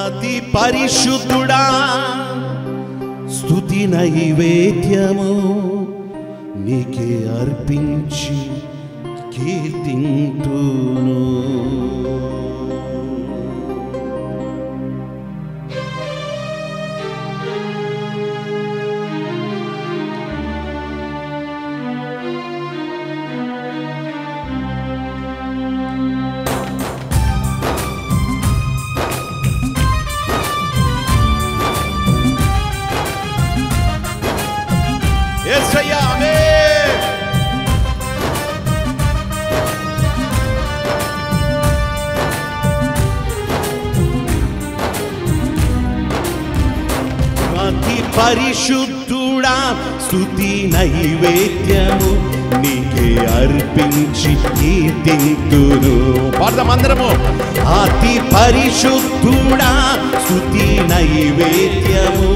అతి పరిశుద్ధుడా స్తుతి నైవేద్యము నీకే అర్పించి కీర్తింతును. యేసయ్యా ఆమేన్. అతి పరిశుద్ధుడా స్తుతి నైవేద్యము నీకే అర్పించి కీర్తింతును. పాడదాం అందరము. అతి పరిశుద్ధుడా స్తుతి నైవేద్యము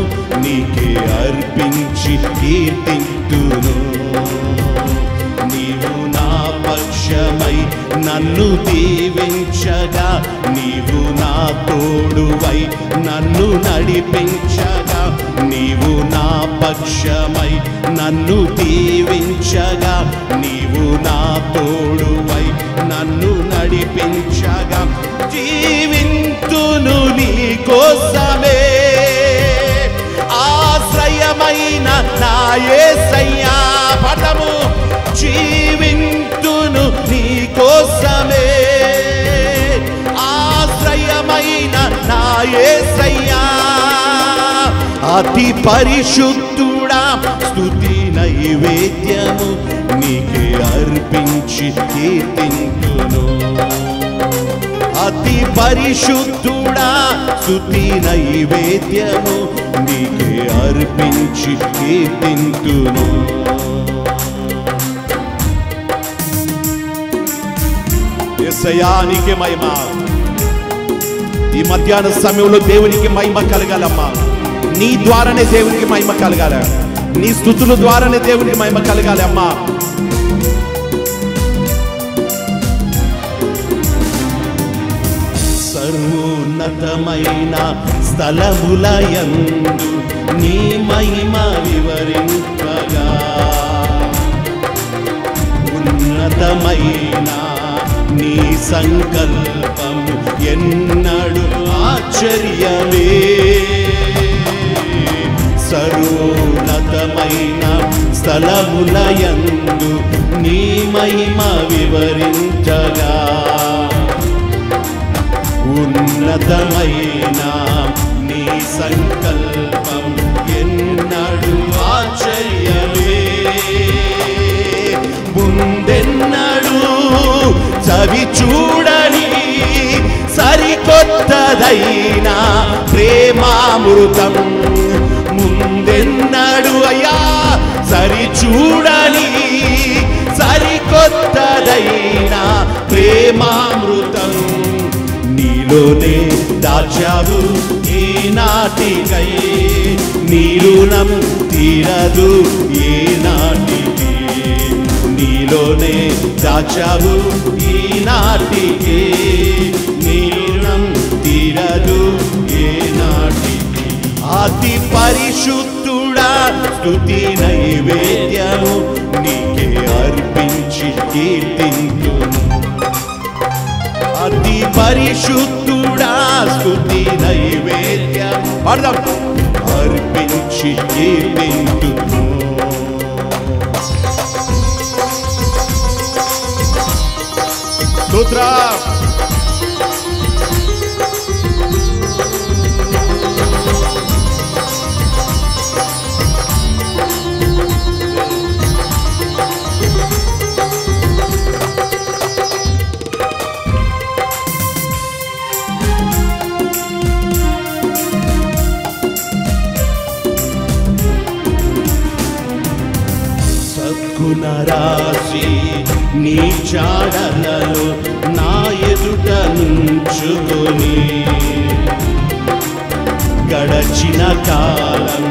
నీకే అర్పించి కీర్తింతును. నీవు నా పక్షమై నన్ను దీవించగా, నీవు నా తోడువై నన్ను నడిపించగా, నీవు నా పక్షమై నన్ను దీవించగా, నీవు నా తోడువై నన్ను నడిపించగా, జీవింతును నీ కోసమే ఆశ్రయమైన నా యేసయ్యా. పదము జీవింతును నీ కోసమే ఆశ్రయమైన నా యేసయ్యా. అతి పరిశుద్ధుడా స్తుతి నైవేద్యము నీకే అర్పించి కీర్తింతును. అతి పరిశుద్ధుడా స్తుతి నైవేద్యము నీకే అర్పించి కీర్తింతును. యేసయ్యా నీకే మహిమ. ఈ మధ్యాహ్న సమయంలో దేవునికి మహిమ కలగాలమ్మా. నీ ద్వారానే దేవునికి మహిమ కలగాల. నీ స్తుతుల ద్వారానే దేవునికి మహిమ కలగాలి అమ్మా. సర్వోన్నతమైన స్థలములయందు నీ మహిమ వివరింపగా, ఉన్నతమైన నీ సంకల్పము ఎన్నడు ఆశ్చర్యమే. సర్వోన్నతమైన స్థలములయందు నీ మహిమ వివరించగా, ఉన్నతమైన నీ సంకల్పం ఎన్నడు ఆశ్చర్యమే. ముందెన్నడు చవి చూడని సరికొత్తదైన ప్రేమామృతం, ముందెన్నడు అయ్యా సరి చూడని సరికొత్తదైన ప్రేమామృతం నీలోనే దాచావు ఈనాటికై. నీ రుణం తీరదు ఏనాటికి, నీలోనే దాచావు ఈనాటికి. నీ రుణం తీరదు ఏనాటికి. అతి పరిశుద్ధుడా స్తుతి నైవేద్యము నీకే అర్పించి కీర్తింతును. అతి పరిశుద్ధుడా స్తుతి నైవేద్యం అర్పించి కీర్తింతును. స్తోత్రం. రాసి నీ చాడలలో నా ఎదుట నుంచుకొని, గడచిన కాలం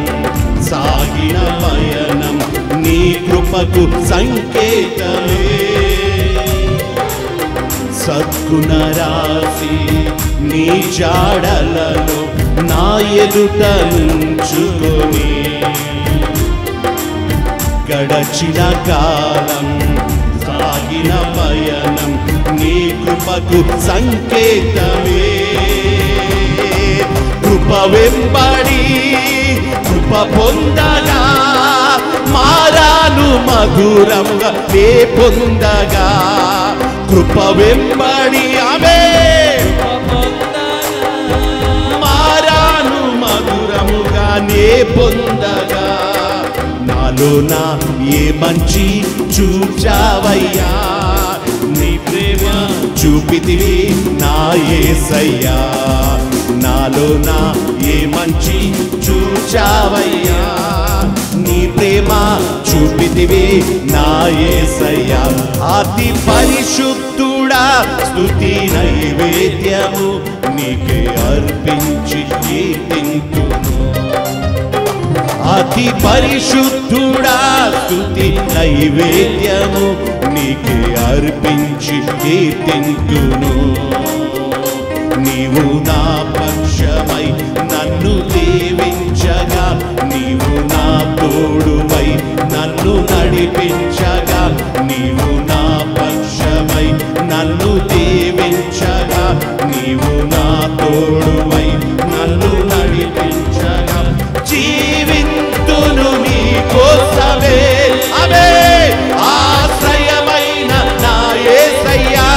సాగిన పయనం నీ కృపకు సంకేతమే. సద్గుణ రాసి నీ చాడలలో ఎదుట నుంచుకొని గడచిన కాలం సాగిన పయనం నీ కృపకు సంకేతమే. కృప వెంబడి కృప పొందగా మారాను మధురంగా నే పొందగా. కృప వెంబడి ఆమె మారాను మధురముగా నే పొందగా. నాలోన ఏ మంచి చూచావయ్యా, నీ ప్రేమ చూపితివి నా యేసయ్యా. నాలోన ఏ మంచి చూచావయ్యా, నీ ప్రేమ చూపితివి నా యేసయ్యా. అతి పరిశుద్ధుడా స్తుతి నైవేద్యము నీకే అర్పించి కీర్తింతును. అతి పరిశుద్ధుడా స్తుతి నైవేద్యము నీకే అర్పించి కీర్తింతును. నీవు నా పక్షమై నన్ను దీవించగా, నీవు నా తోడువై నన్ను నడిపించగా. నీవు నా పక్షమై నన్ను దీవించగా, నీవు నా తోడువై నన్ను నడిపించగా. జీవింతును నీ కోసమే అవే ఆశ్రయమైన నా యేసయ్యా.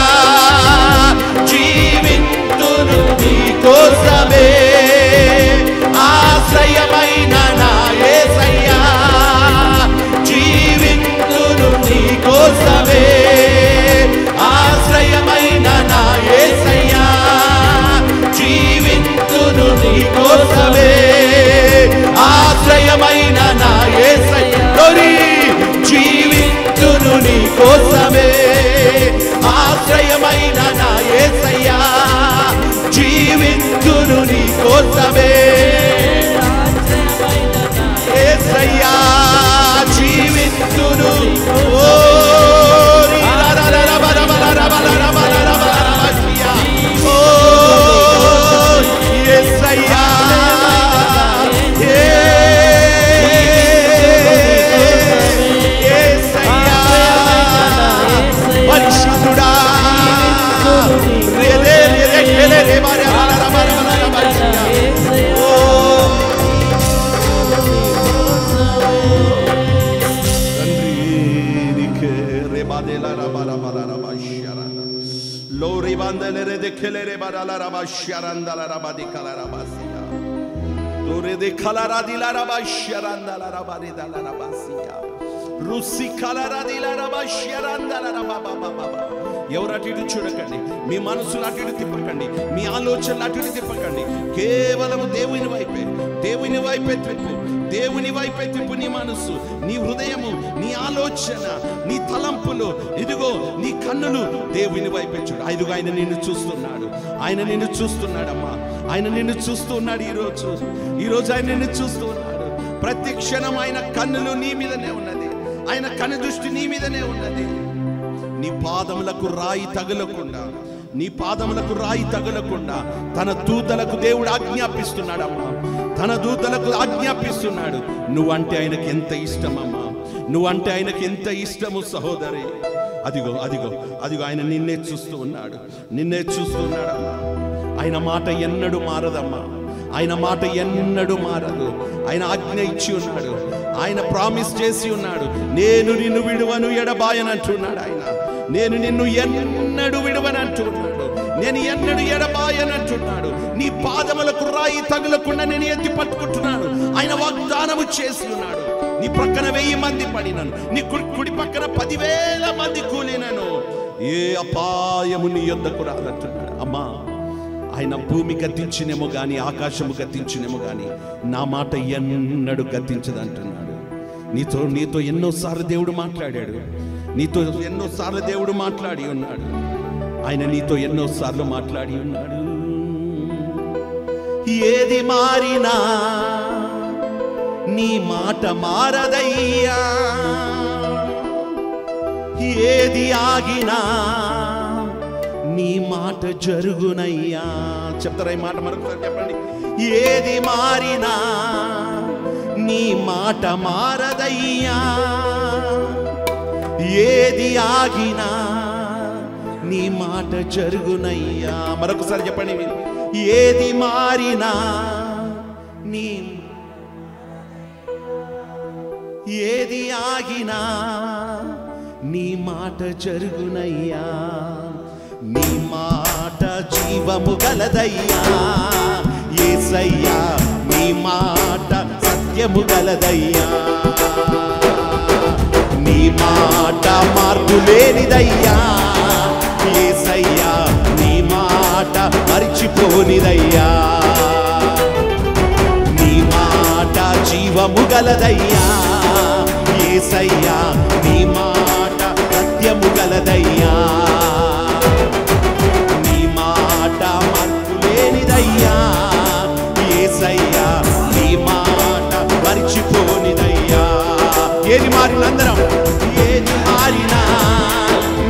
జీవింతును నీ కోసమే ఆశ్రయమైన నా యేసయ్యా. జీవింతును నీ కోసమే ఆశ్రయమైన నా యేసయ్యా. జీవింతును నీ కోసమే ఆశ్రయమైన నా యేసయ్యా. జీవింతును నీ కోసమే ఆశ్రయమైన నా యేసయ్యా. జీవింతును నీ కోసమే యేసయ్యా. జీవింతును యేసయ్యా. పరిశుద్ధుడా ఎవరు అటు ఇటు చూడకండి, మీ మనసులు అటు ఇటు తిప్పకండి, మీ ఆలోచనలు అటు ఇటు తిప్పకండి. కేవలం దేవుని వైపే, దేవుని వైపే తిప్పు, దేవుని వైపే తిప్పు. నీ మనసు, నీ హృదయము, నీ ఆలోచన, నీ తలంపులు, ఇదిగో నీ కన్నులు దేవుని వైపే చూడు. ఇదిగో ఆయన నిన్ను చూస్తున్నాడు, ఆయన నిన్ను చూస్తున్నాడమ్మా, ఆయన నిన్ను చూస్తూ ఉన్నాడు. ఈరోజు ఆయన నిన్ను చూస్తూ ఉన్నాడు. ప్రతి క్షణం ఆయన కన్నులు నీ మీదనే ఉన్నది, ఆయన కన్ను దృష్టి నీ మీదనే ఉన్నది. నీ పాదములకు రాయి తగలకుండా, నీ పాదములకు రాయి తగలకుండా తన దూతలకు దేవుడు ఆజ్ఞాపిస్తున్నాడమ్మా, తన దూతలకు ఆజ్ఞాపిస్తున్నాడు. నువ్వంటే ఆయనకి ఎంత ఇష్టమమ్మా, నువ్వంటే ఆయనకి ఎంత ఇష్టము సహోదరి. అదిగో అదిగో అదిగో ఆయన నిన్నే చూస్తూ ఉన్నాడు, నిన్నే చూస్తూ ఉన్నాడమ్మా. ఆయన మాట ఎన్నడూ మారదమ్మా, ఆయన మాట ఎన్నడూ మారదు. ఆయన ఆజ్ఞ ఇచ్చి ఉన్నాడు, ఆయన ప్రామిస్ చేసి ఉన్నాడు. నేను నిన్ను విడువను ఎడబాయనంటున్నాడు ఆయన. నేను నిన్ను ఎన్నడూ విడువనంటున్నాడు, నేను ఎన్నడూ ఎడబాయనంటున్నాడు. నీ పాదములకు రాయి తగులకుండా నేను ఎత్తి పట్టుకుంటున్నాడు. ఆయన వాగ్దానము చేసి ఉన్నాడు. నీ ప్రక్కన 1000 మంది పడినను, నీ కుడి పక్కన 10,000 మంది కూలినను, ఏ అపాయము నీ యొద్దకు రాదంటున్నాడు. అమ్మా, ఆయన భూమి గతించినేమో గాని, ఆకాశము గతించినేమో గాని నా మాట ఎన్నడూ గతించదంటున్నాడు. నీతో ఎన్నోసార్లు దేవుడు మాట్లాడాడు, నీతో ఎన్నోసార్లు దేవుడు మాట్లాడి ఉన్నాడు. ఆయన నీతో ఎన్నోసార్లు మాట్లాడి ఉన్నాడు. ఏది మారినా నీ మాట మారదయ్యా, ఏది ఆగినా నీ మాట జరుగునయ్యా. చెప్తారా ఈ మాట మరొకసారి చెప్పండి. ఏది మారినా నీ మాట మారదయ్యా, ఏది ఆగినా నీ మాట జరుగునయ్యా. మరొకసారి చెప్పండి, ఏది మారినా నీ, ఏది ఆగినా నీ మాట జరుగునయ్యా. నీ మాట జీవము గలదయ్యా యేసయ్యా, నీ మాట సత్యము గలదయ్యా. నీ మాట మార్పు లేనిదయ్యా యేసయ్యా, నీ మాట మరిచిపోనిదయ్యా. నీ మాట జీవము గలదయ్యా యేసయ్యా, నీ మాట సత్యము గలదయ్యా. నీ మాట మార్పు లేనిదయ్యా యేసయ్యా, నీ మాట మరిచిపోనిదయ్యా. ఏది మారిన అందరం, ఏది మారినా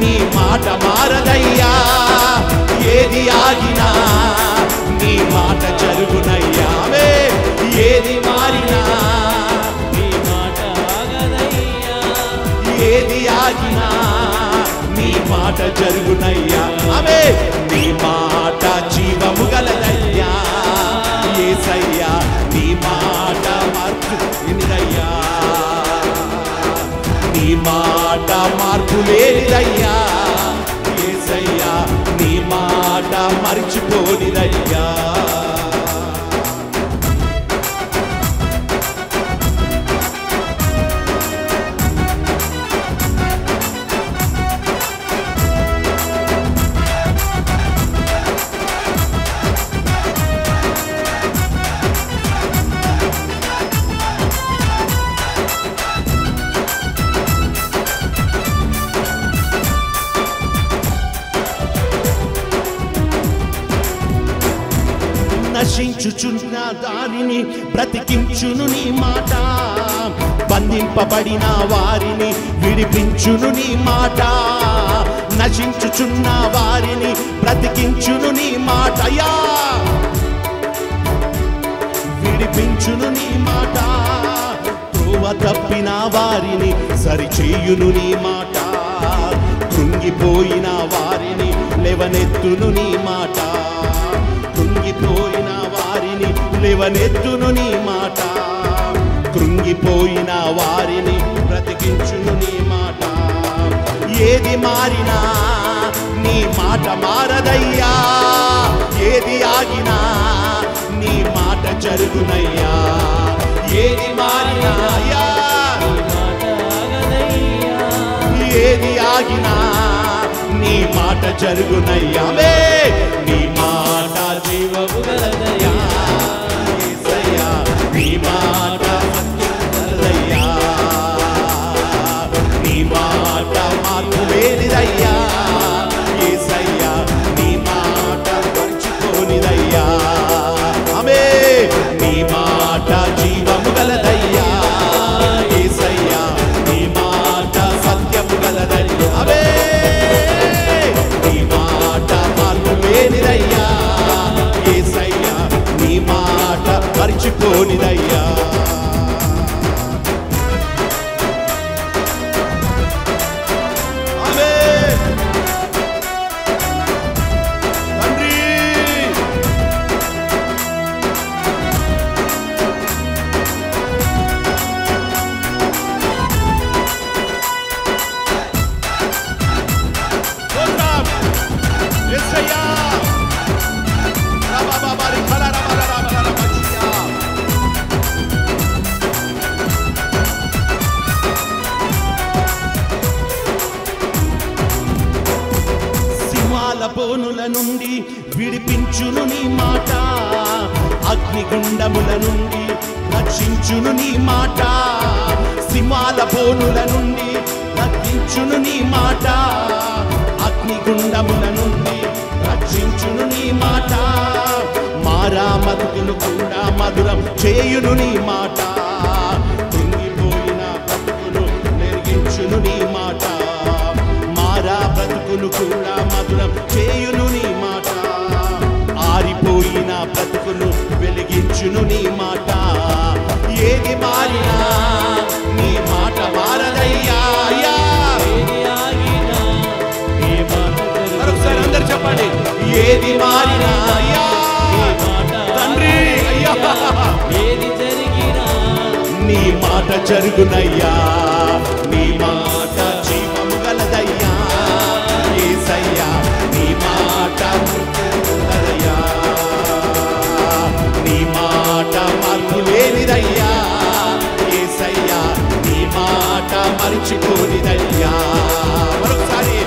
నీ మాట మారదయ్యా, ఏది ఆగినా నీ మాట జరుగునయ్యా. ఏది మారినా నీ మాట ఆగదయ్యా, ఏది ఆగినా నీ మాట జరుగునయ్యా. నీ మాట జీవము గలదయ్యా యేసయ్యా, నీ మాట మార్పు లేనిదయ్యా, నీ మాట మార్పు లేనిదయ్యా యేసయ్యా, నీ మాట మరిచిపోనిదయ్యా. నశించుచున్న దానిని బ్రతికించును నీ మాట, బంధింపబడిన వారిని విడిపించును నీ మాట. నశించుచున్న వారిని బ్రతికించును నీ మాట, విడిపించును నీ మాట. త్రోవ తప్పిన వారిని సరిచేయును నీ మాట, కృంగిపోయిన వారిని లేవనెత్తును నీ మాట, కృంగిపోయిన వారిని లేవనెత్తును నీ మాట. కృంగిపోయిన వారిని బ్రతికించును నీ మాట. ఏది మారినా నీ మాట మారదయ్యా, ఏది ఆగినా నీ మాట జరుగునయ్యా. ఏది మారినా ఏది ఆగినా నీ మాట జరుగునయ్యా. నీ మాట జీవము గలదయ్యా యేసయ్యా, నీ మాట గలదయ్యా, నీ మాట మార్పు లేనిదయ్యా యేసయ్యా, నీ మాట మరిచిపోనిదయ్యా. నీ మాట జీవము గలదయ్యా యేసయ్యా, నీ మాట సత్యము గలదయ్యా. నీ మాట మార్పు లేనిదయ్యా యేసయ్యా, నీ మాట మరిచిపోనిదయ్యా. బోనుల నుండి విడిపించును నీ మాట, అగ్నిగుండముల నుండి రక్షించును నీ మాట. సింహాల బోనుల నుండి రక్షించును నీ మాట, అగ్నిగుండముల నుండి రక్షించును నీ మాట. మారా మధుకును కూడా మధురం చేయును నీ మాట, కుంగిపోయిన బ్రతుకును నెరిగించును నీ మాట. మారా బ్రతుకును కూడా మధురం చేయును నీ మాట, ఆరిపోయిన బ్రతుకును వెలి జరిగించును నీ మాట. ఏది మారినా నీ మాట మారదయ్యా. మరొకసారి అందరు చెప్పండి, ఏది మారినా అయ్యా తండ్రి అయ్యా, ఏది జరిగినా నీ మాట జరుగునయ్యా. నీ మాట జీవము గలదయ్యా యేసయ్యా. నీ మాట గలదయ్యా. నీ మాట మార్పు లేనిదయ్యా యేసయ్యా. నీ మాట మరిచిపోనిదయ్యా. మరొకసారి,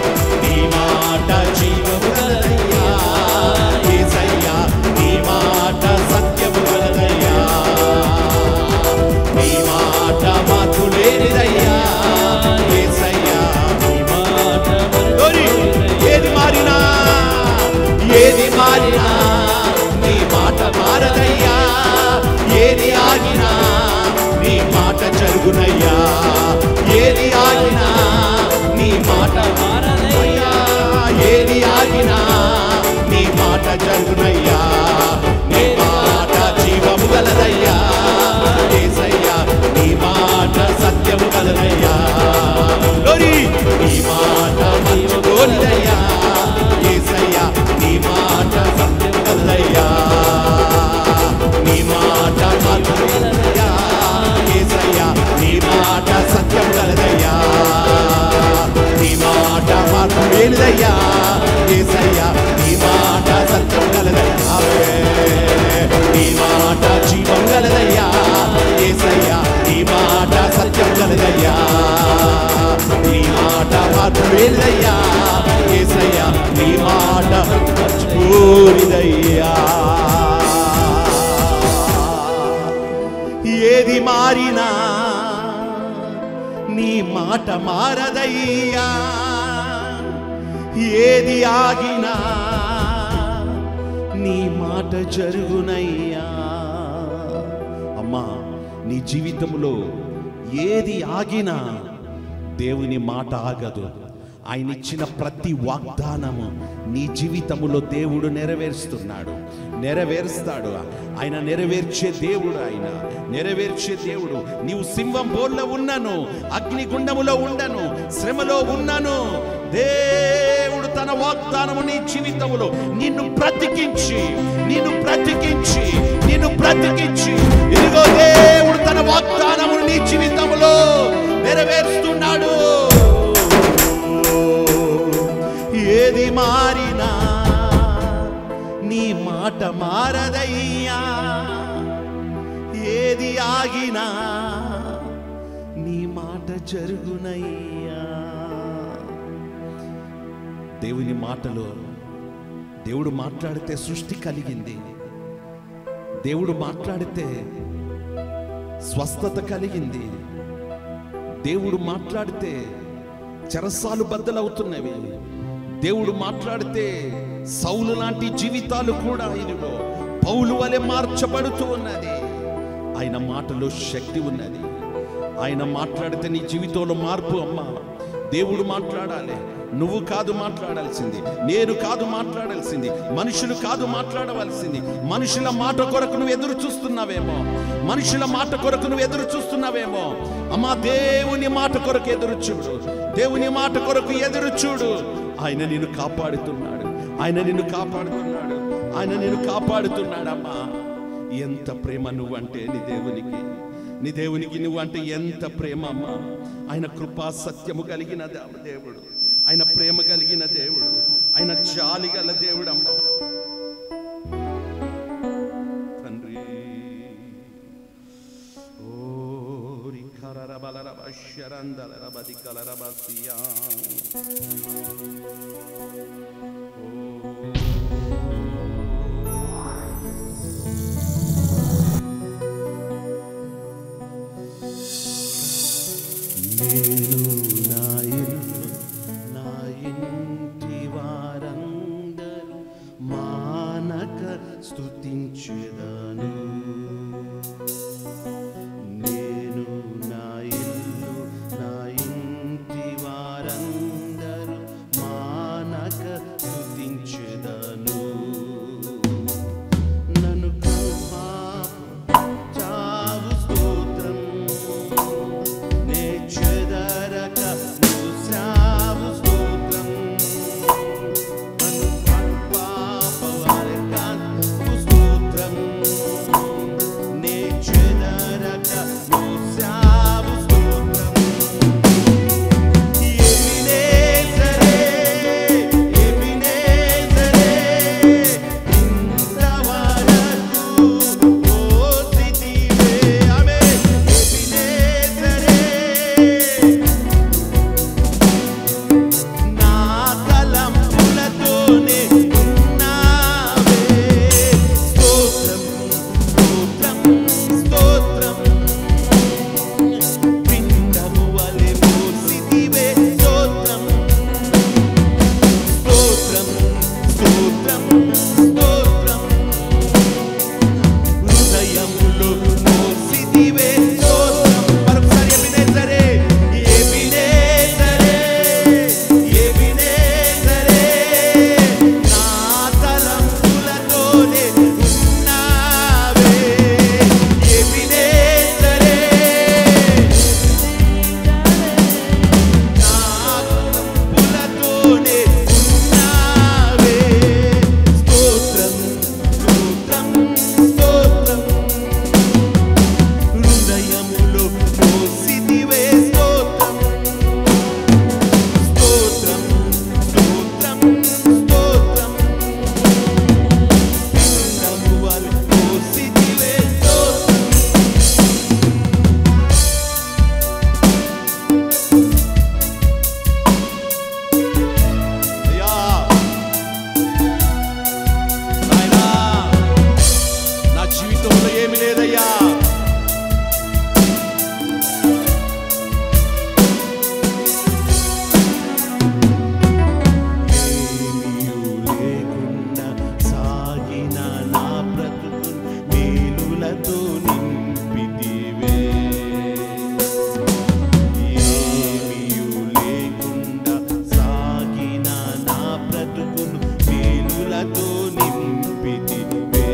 నీ మాట జీవము గలదయ్యా యేసయ్యా. నీ మాట సత్యము గలదయ్యా. నీ మాట మార్పు లేనిదయ్యా యేసయ్యా. నీ మాట ఏది మారినా, ఏది మారినా నీ మాట మారదయ్యా. ఏది ఆగినా నీ మాట జరుగునయ్యా. ఏది ఆగినా నీ మాట మారదయ్యా. ఏది ఆగినా నీ మాట జరుగునయ్యా. నీ మాట జీవము గలదయ్యా యేసయ్యా. నీ మాట సత్యము గలదయ్యా. నీ మాట మర్చిపోనిదయ్యా యేసయ్యా. నీ మాట సత్యము గలదయ్యా. నీ మాట మర్చిపోనిదయ్యా యేసయ్యా. నీ మాట సత్యము గలదయ్యా. నీ మాట మార్పులేనిదయ్యా యేసయ్యా. నీ మాట సత్యం గలదయ్యా. నీ మాట జీవం గలదయ్యా యేసయ్యా. నీ మాట సత్యం గలదయ్యా. నీ మాట మార్పులేనిదయ్యా యేసయ్యా. నీ మాట మర్చిపోనిదయ్యా. ఏది మారినా నీ మాట మారదయ్యా. ఏది ఆగినా నీ మాట జరుగునయ్యా. అమ్మా, నీ జీవితంలో ఏది ఆగినా దేవుని మాట ఆగదు. ఆయన ఇచ్చిన ప్రతి వాగ్దానము నీ జీవితములో దేవుడు నెరవేరుస్తున్నాడు, నెరవేరుస్తాడు. ఆయన నెరవేర్చే దేవుడు, ఆయన నెరవేర్చే దేవుడు. నీవు సింహం బోర్లో ఉన్నను, అగ్నిగుండములో ఉండను, శ్రమలో ఉన్నను, దేవుడు తన వాగ్దానము నీ జీవితములో నిన్ను బ్రతికించి ఇదిగో దేవుడు తన వాగ్దానము నీ జీవితములో నెరవేరుస్తున్నాడు. ఏది మారినా నీ మాట మారదయ్యా. ఏది ఆగినా నీ మాట జరుగునయ్యా. దేవుని మాటలో దేవుడు మాట్లాడితే సృష్టి కలిగింది. దేవుడు మాట్లాడితే స్వస్థత కలిగింది. దేవుడు మాట్లాడితే చెరసాలు బద్దలవుతున్నవి. దేవుడు మాట్లాడితే సౌలు లాంటి జీవితాలు కూడా ఇదిగో పౌలు వలె మార్చబడుతూ ఉన్నది. ఆయన మాటలో శక్తి ఉన్నది. ఆయన మాట్లాడితే నీ జీవితంలో మార్పు. అమ్మా, దేవుడు మాట్లాడాలి. నువ్వు కాదు మాట్లాడాల్సింది, నేను కాదు మాట్లాడాల్సింది, మనుషులు కాదు మాట్లాడవలసింది. మనుషుల మాట కొరకు నువ్వు ఎదురు చూస్తున్నావేమో, మనుషుల మాట కొరకు నువ్వు ఎదురు చూస్తున్నావేమో. అమ్మా, దేవుని మాట కొరకు ఎదురు చూడు, దేవుని మాట కొరకు ఎదురు చూడు. ఆయన నిన్ను కాపాడుతున్నాడు, ఆయన నిన్ను కాపాడుతున్నాడు, ఆయన నిన్ను కాపాడుతున్నాడమ్మా. ఎంత ప్రేమ నువ్వంటే నీ దేవునికి నువ్వు అంటే ఎంత ప్రేమ అమ్మా. ఆయన కృపా సత్యము కలిగిన దేవుడు, ఆయన ప్రేమ కలిగిన దేవుడు, ఆయన జాలి గల దేవుడు అమ్మా. తండ్రి ఓరి కరరబలరబ శరందలరబది కలరబసియా. నేను నా ఇల్లు, నా ఇంటి వారందరూ మానక స్తుతించెదను. నేను నా ఇల్లు, నా ఇంటి వారందరూ మానక మేలులతో నింపితివే ఏమీయు లేకుండా సాగిన నా బ్రతుకును మేలులతో నింపితివే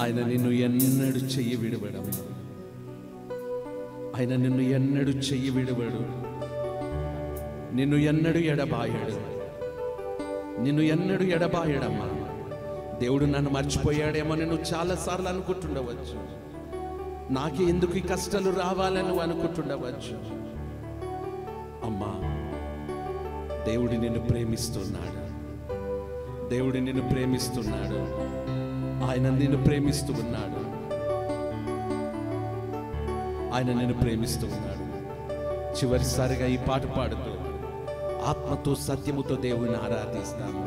ఆయన నిన్ను ఎన్నడూ చెయ్యి విడవడు ఆయన నిన్ను ఎన్నడూ చెయ్యి విడవడు నిన్ను ఎన్నడూ ఎడబాయడు నిన్ను ఎన్నడూ ఎడబాయడమ్మా దేవుడు నన్ను మర్చిపోయాడేమో నేను చాలాసార్లు అనుకుంటుండవచ్చు నాకే ఎందుకు ఈ కష్టాలు రావాలని నువ్వు అనుకుంటుండవచ్చు అమ్మా దేవుడు నిన్ను ప్రేమిస్తున్నాడు దేవుడు నిన్ను ప్రేమిస్తున్నాడు ఆయన నిన్ను ప్రేమిస్తూ ఉన్నాడు ఆయన నిన్ను ప్రేమిస్తూ ఉన్నాడు చివరిసారిగా ఈ పాట పాడుతూ ఆత్మతో సత్యముతో దేవుని ఆరాధిస్తాము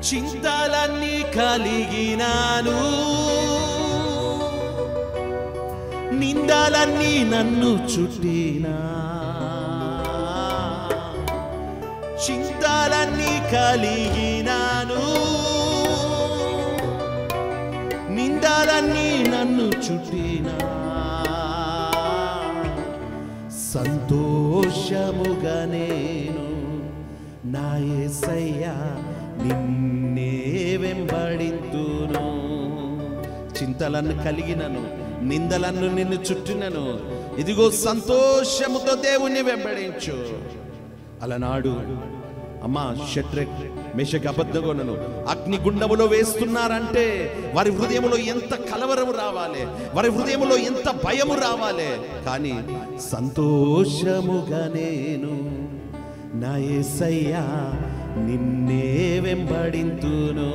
చింతలన్నీ కలిగినాను నిందలన్నీ నన్ను చుట్టినా చింతలన్నీ కలిగినాను నిందలన్నీ నన్ను చుట్టినా సంతోషముగా నేను నా యేసయ్యా నిన్నే వెంబడింతును చింతలను కలిగినను నిందలను నిన్ను చుట్టినను ఇదిగో సంతోషముతో దేవుణ్ణి వెంబడించు అలనాడు అమ్మా షడ్రక్ మేషక్ అబేద్నెగోను అగ్నిగుండములో వేస్తున్నారంటే వారి హృదయములో ఎంత కలవరము రావాలి వారి హృదయములో ఎంత భయము రావాలి కానీ సంతోషముగా నేను నా యేసయ్యా నిన్నే వెంబడింతును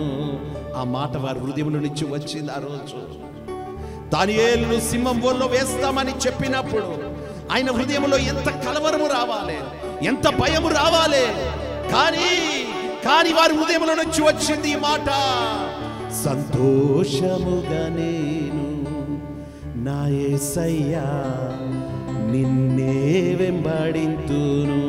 ఆ మాట వారి హృదయములో నుంచి వచ్చింది ఆ రోజు దానియేలును సింహం బోన్లో వేస్తామని చెప్పినప్పుడు ఆయన హృదయంలో ఎంత కలవరము రావాలి ఎంత భయము రావాలి కానీ వారి హృదయంలో నుంచి వచ్చింది ఈ మాట సంతోషముగా నేను నా యేసయ్యా నిన్నే వెంబడింతును